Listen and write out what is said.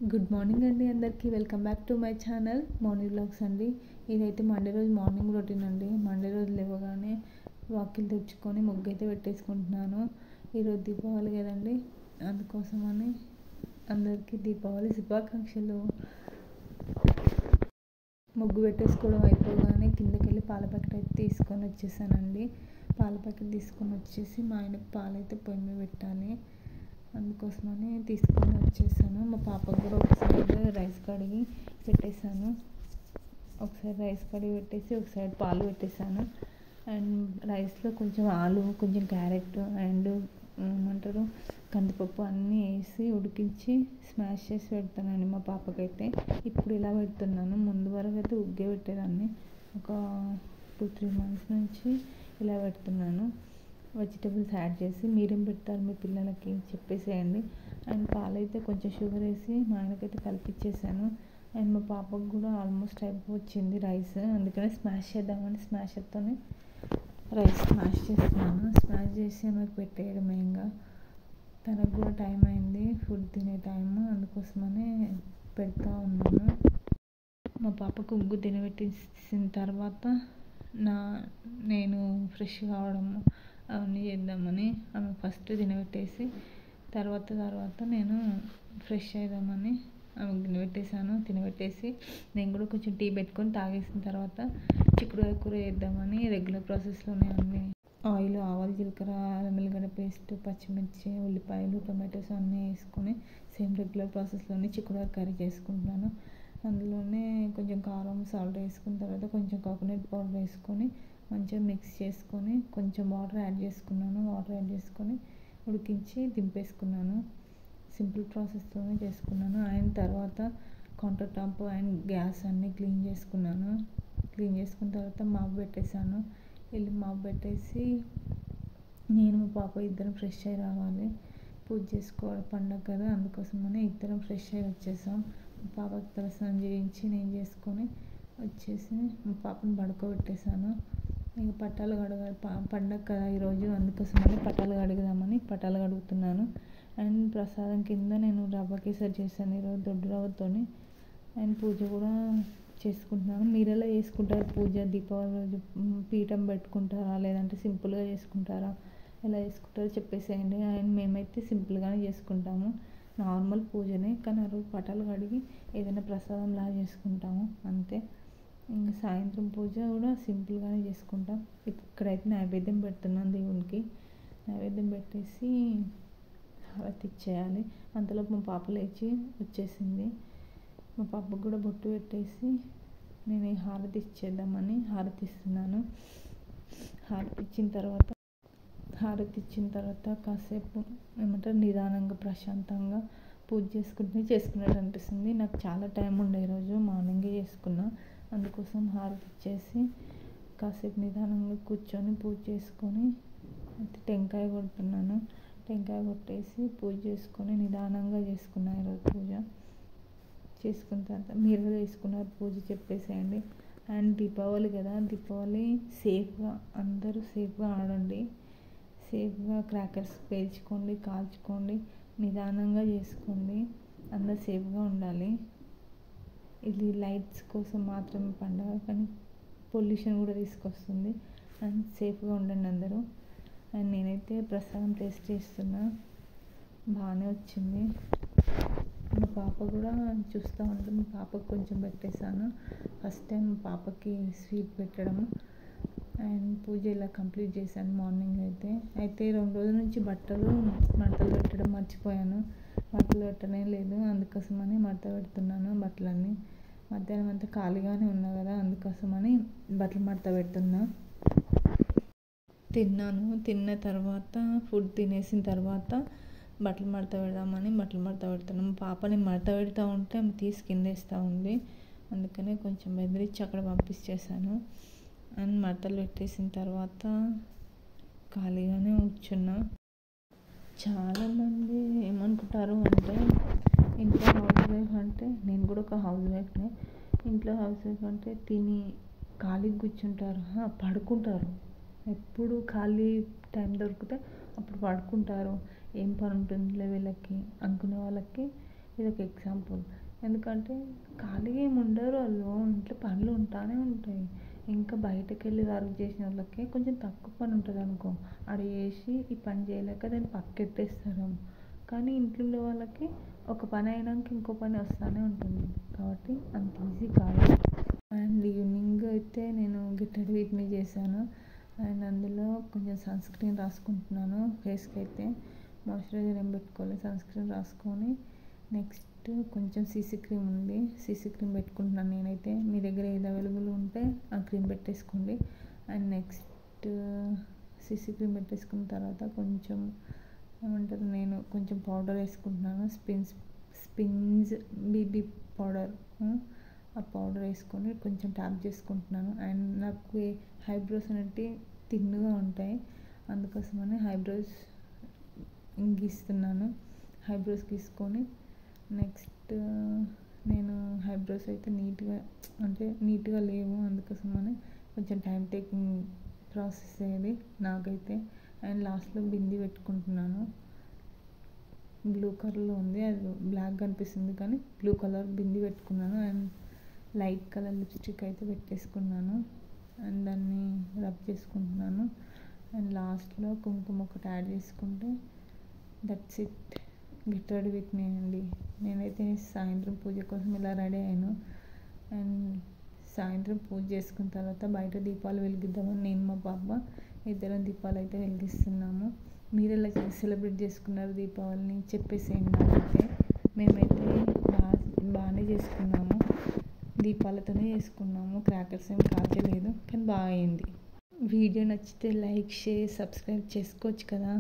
Good morning అండి అందరికీ. Welcome back to my channel morning vlogs అండి. ఇదైతే మండే రోజు మార్నింగ్ రొటీన్ అండి. మండే రోజు లేవగానే వాకిలు తుడుచుకొని ముగ్గు అయితే పెట్టేసుకుంటున్నాను. ఈరోజు దీపావళి కదండి, అందుకోసమని అందరికీ దీపావళి శుభాకాంక్షలు. ముగ్గు పెట్టేసుకోవడం అయిపోగానే కిందకి వెళ్ళి పాల ప్యాకెట్ అయితే తీసుకొని వచ్చేసానండి. పాల ప్యాకెట్ తీసుకొని వచ్చేసి మా ఆయనకు పాలైతే పొయ్యి మీద పెట్టాలి, అందుకోసమని తీసుకొని వచ్చేసాను. మా పాపకు కూడా ఒకసారి రైస్ కడిగి పెట్టేశాను, ఒకసారి రైస్ కడిగి పెట్టేసి ఒకసారి పాలు పెట్టేశాను. అండ్ రైస్లో కొంచెం ఆలు, కొంచెం క్యారెట్ అండ్ ఏమంటారు కందిపప్పు అన్నీ వేసి ఉడికించి స్మాష్ చేసి పెడతానండి మా పాపకైతే. ఇప్పుడు ఇలా పెడుతున్నాను, ముందు వరకు అయితే ఉగ్గే పెట్టేదాన్ని. ఒక 2-3 months నుంచి ఇలా పెడుతున్నాను. వెజిటబుల్స్ యాడ్ చేసి మీరేం పెడతారు మీ పిల్లలకి చెప్పేసేయండి. అండ్ పాలైతే కొంచెం షుగర్ వేసి మా ఆయనకైతే కలిపిచ్చేసాను. అండ్ మా పాపకు కూడా ఆల్మోస్ట్ అయిపోవచ్చింది రైస్, అందుకనే స్మాష్ చేద్దామని స్మాషర్తోనే రైస్ స్మాష్ చేస్తున్నాను. స్మాష్ చేసి ఆమెకు పెట్టేయడం ఇంకా. తనకు కూడా టైం అయింది, ఫుడ్ తినే టైము, అందుకోసమనే పెడతా ఉన్నాను. మా పాపకు ఉగ్గు తినబెట్టేసిన తర్వాత నేను ఫ్రెష్ కావడము అవన్నీ చేద్దామని ఆమె ఫస్ట్ తినబెట్టేసి తర్వాత నేను ఫ్రెష్ అవుదామని ఆమెకు తినబెట్టేసి నేను కూడా కొంచెం టీ పెట్టుకొని తాగేసిన తర్వాత చిక్కుడుకాయ కూర చేద్దామని రెగ్యులర్ ప్రాసెస్లోనే అన్నీ ఆయిల్, ఆవాలు, జీలకర్ర, అల్లం వెల్లిగడ్డ పేస్ట్, పచ్చిమిర్చి, ఉల్లిపాయలు, టొమాటోస్ అన్నీ వేసుకొని సేమ్ రెగ్యులర్ ప్రాసెస్లోనే చిక్కుడుకాయ కర్రీ చేసుకుంటున్నాను. అందులోనే కొంచెం కారం, సాల్ట్ వేసుకున్న తర్వాత కొంచెం కోకోనట్ పౌడర్ వేసుకొని మంచిగా మిక్స్ చేసుకొని కొంచెం వాటర్ యాడ్ చేసుకున్నాను. వాటర్ యాడ్ చేసుకొని ఉడికించి దింపేసుకున్నాను. సింపుల్ ప్రాసెస్తోనే చేసుకున్నాను. అండ్ తర్వాత కౌంటర్ టాప్ అండ్ గ్యాస్ అన్నీ క్లీన్ చేసుకున్నాను. క్లీన్ చేసుకున్న తర్వాత మాప్ పెట్టేశాను. ఇల్లు మాప్ పెట్టేసి నేను మా పాప ఇద్దరం ఫ్రెష్ అయ్యి రావాలి, పూజ చేసుకోవాలి, పండగ కదా, అందుకోసమని ఇద్దరం ఫ్రెష్ అయ్యి వచ్చేసాం. మా పాపకి తలస్నానం చేయించి నేను చేసుకొని వచ్చేసి మా పాపను పడుకోబెట్టేశాను. ఇంకా పట్టాలు కడగాలి, పండగ కదా ఈరోజు, అందుకోసమని పట్టాలు కడుగుతున్నాను. అండ్ ప్రసాదం కింద నేను రవ్వ కేసరి చేశాను ఈరోజు, దొడ్డు రవ్వతోని. అండ్ పూజ కూడా చేసుకుంటున్నాను. మీరు ఎలా చేసుకుంటారు పూజ దీపావళి రోజు? పీఠం పెట్టుకుంటారా లేదంటే సింపుల్గా చేసుకుంటారా? ఎలా చేసుకుంటారో చెప్పేసేయండి. అండ్ మేమైతే సింపుల్గానే చేసుకుంటాము, నార్మల్ పూజనే, కానీ ఆ రోజు పటాలు కడిగి ఏదైనా ప్రసాదం లాగా చేసుకుంటాము అంతే. ఇంకా సాయంత్రం పూజ కూడా సింపుల్గానే చేసుకుంటాం. ఇక్కడైతే నైవేద్యం పెడుతున్నాను దేవునికి. నైవేద్యం పెట్టేసి హారతి ఇచ్చేయాలి. అంతలోపు మా పాప లేచి వచ్చేసింది. మా పాపకు కూడా బొట్టు పెట్టేసి నేను ఈ హారతి ఇచ్చేద్దామని హారతి ఇస్తున్నాను. హారతి ఇచ్చిన తర్వాత కాసేపు ఏమంటారు నిదానంగా ప్రశాంతంగా పూజ చేసుకున్నట్టు అనిపిస్తుంది. నాకు చాలా టైం ఉండే ఈరోజు, మార్నింగే చేసుకున్నా, అందుకోసం హారతి ఇచ్చేసి కాసేపు నిదానంగా కూర్చొని పూజ చేసుకొని టెంకాయ కొడుతున్నాను. టెంకాయ కొట్టేసి పూజ చేసుకొని నిదానంగా చేసుకున్నాను ఈరోజు పూజ. చేసుకున్న తర్వాత మీరు చేసుకున్నారు పూజ చెప్పేసేయండి. అండ్ దీపావళి కదా, దీపావళి సేఫ్గా అందరూ సేఫ్గా ఆడండి, సేఫ్గా క్రాకర్స్ పేల్చుకోండి, కాల్చుకోండి, నిదానంగా చేసుకోండి, అందరు సేఫ్గా ఉండాలి. ఇది లైట్స్ కోసం మాత్రమే పండుగ, కానీ పొల్యూషన్ కూడా తీసుకొస్తుంది. అండ్ సేఫ్గా ఉండండి అందరూ. అండ్ నేనైతే ప్రసాదం టేస్ట్ చేస్తున్నా, బాగానే వచ్చింది. మా పాప కూడా చూస్తూ ఉంటే మా పాపకు కొంచెం పెట్టేశాను. ఫస్ట్ టైం మా పాపకి స్వీట్ పెట్టడం. అండ్ పూజ ఇలా కంప్లీట్ చేశాను మార్నింగ్ అయితే 2 రోజుల నుంచి మడతలు పెట్టడం మర్చిపోయాను. మడతలు పెట్టనే లేదు, అందుకోసమని మడత పెడుతున్నాను బట్టలన్నీ. మధ్యాహ్నం అంతా ఖాళీగానే ఉన్నా కదా, అందుకోసమని బట్టలు మడత పెడుతున్నా. తిన్న తర్వాత ఫుడ్ తినేసిన తర్వాత బట్టలు మడత పెడదామని బట్టలు మడత పెడుతున్నాం. మా పాపని మడత పెడతా ఉంటే ఆమె తీసి కింద వేస్తూ ఉంది, అందుకనే కొంచెం బెదిరించి అక్కడ పంపించేసాను. అండ్ మడతలు పెట్టేసిన తర్వాత ఖాళీగానే కూర్చున్నా. చాలామంది ఏమనుకుంటారు అంటే ఇంట్లో హౌస్ వైఫ్ అంటే, నేను కూడా ఒక హౌస్ వైఫ్నే, ఇంట్లో హౌస్ వైఫ్ అంటే తిని ఖాళీగా కూర్చుంటారు, పడుకుంటారు. ఎప్పుడు ఖాళీ టైం దొరికితే అప్పుడు పడుకుంటారు, ఏం పని ఉంటుందిలే వీళ్ళకి అనుకునే వాళ్ళకి ఇదొక ఎగ్జాంపుల్. ఎందుకంటే ఖాళీగా ఏమి ఉండరు వాళ్ళు, ఇంట్లో పనులు ఉంటానే ఉంటాయి. ఇంకా బయటకెళ్ళి వర్క్ చేసిన వాళ్ళకి కొంచెం తక్కువ పని ఉంటుంది అనుకో, ఆడ చేసి ఈ పని చేయలేక దాన్ని పక్కెట్టేస్తారు. కానీ ఇంట్లో ఉండే వాళ్ళకి ఒక పని అయినాక ఇంకో పని వస్తూనే ఉంటుంది, కాబట్టి అంత ఈజీ కాదు. అండ్ ఈవినింగ్ అయితే నేను గెట్ రెడీ విత్ మీ చేశాను. అండ్ అందులో కొంచెం సన్ స్క్రీన్ రాసుకుంటున్నాను. ఫేస్కి అయితే మాయిశ్చరైజర్ ఏం పెట్టుకోవాలి, సన్ స్క్రీన్ రాసుకొని నెక్స్ట్ కొంచెం సీసీ క్రీమ్ ఉంది, సీసీ క్రీమ్ పెట్టుకుంటున్నాను నేనైతే. మీ దగ్గర ఏది అవైలబుల్ ఉంటే ఆ క్రీమ్ పెట్టేసుకోండి. అండ్ నెక్స్ట్ సీసీ క్రీమ్ పెట్టేసుకున్న తర్వాత కొంచెం ఏమంటారు, నేను కొంచెం పౌడర్ వేసుకుంటున్నాను, స్పిన్స్ బీబీ పౌడర్. ఆ పౌడర్ వేసుకొని కొంచెం ట్యాప్ చేసుకుంటున్నాను. అండ్ నాకు ఐబ్రోస్ అనేవి థిన్గా ఉంటాయి, అందుకోసమని ఐబ్రోస్ గీస్తున్నాను. ఐబ్రోస్ గీసుకొని నెక్స్ట్ నేను ఐబ్రోస్ అయితే నీట్గా లేవు, అందుకోసమని కొంచెం టైం టేకింగ్ ప్రాసెస్ అయ్యేది నాకైతే. అండ్ లాస్ట్లో బింది పెట్టుకుంటున్నాను. బ్లూ కలర్లో ఉంది, అది బ్లాక్ కనిపిస్తుంది కానీ బ్లూ కలర్ బింది పెట్టుకున్నాను. అండ్ లైట్ కలర్ లిప్స్టిక్ అయితే పెట్టేసుకున్నాను. అండ్ దాన్ని రబ్ చేసుకుంటున్నాను. అండ్ లాస్ట్లో కుంకుమ ఒకటి యాడ్ చేసుకుంటే that's it, get ready with me అండి. నేనైతే సాయంత్రం పూజ కోసం ఇలా రెడీ అయ్యాను. అండ్ సాయంత్రం పూజ చేసుకున్న తర్వాత బయట దీపాలు వెలిగిద్దామని నేను మా పాప ఇద్దరం దీపాలు అయితే వెలిగిస్తున్నాము. మీరు ఎలా సెలబ్రేట్ చేసుకున్నారు దీపావళిని చెప్పేసేయండి నాకైతే. మేమైతే బాగానే చేసుకున్నాము, దీపాలతోనే చేసుకున్నాము, క్రాకర్స్ ఏం కాల్చలేదు, కానీ బాగా అయింది. వీడియో నచ్చితే లైక్, షేర్, సబ్స్క్రైబ్ చేసుకోవచ్చు కదా.